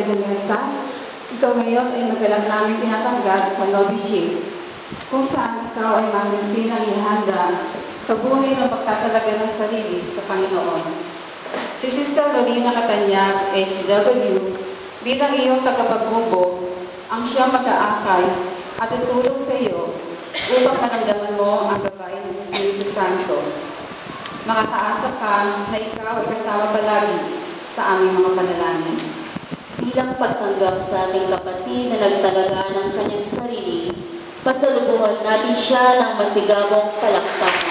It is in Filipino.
Teresa, ikaw ngayon ay magalang namin tinatanggap sa novitiate, kung saan ikaw ay masinsinang ihanda sa buhay ng pagtatalaga ng sarili sa Panginoon. Si Sister Lorena Catanyag, HW, bilang iyong tagapagbubog, ang siyang mag-aakay at tutulong sa iyo upang maramdaman mo ang gabay ng Espiritu Santo. Makakaasa ka na ikaw ay kasama palagi sa aming mga panalangin. Bilang pagtanggap sa ating kapatid na nagtalaga ng kanyang sarili, pasalubungan natin siya ng masigabong palakpak.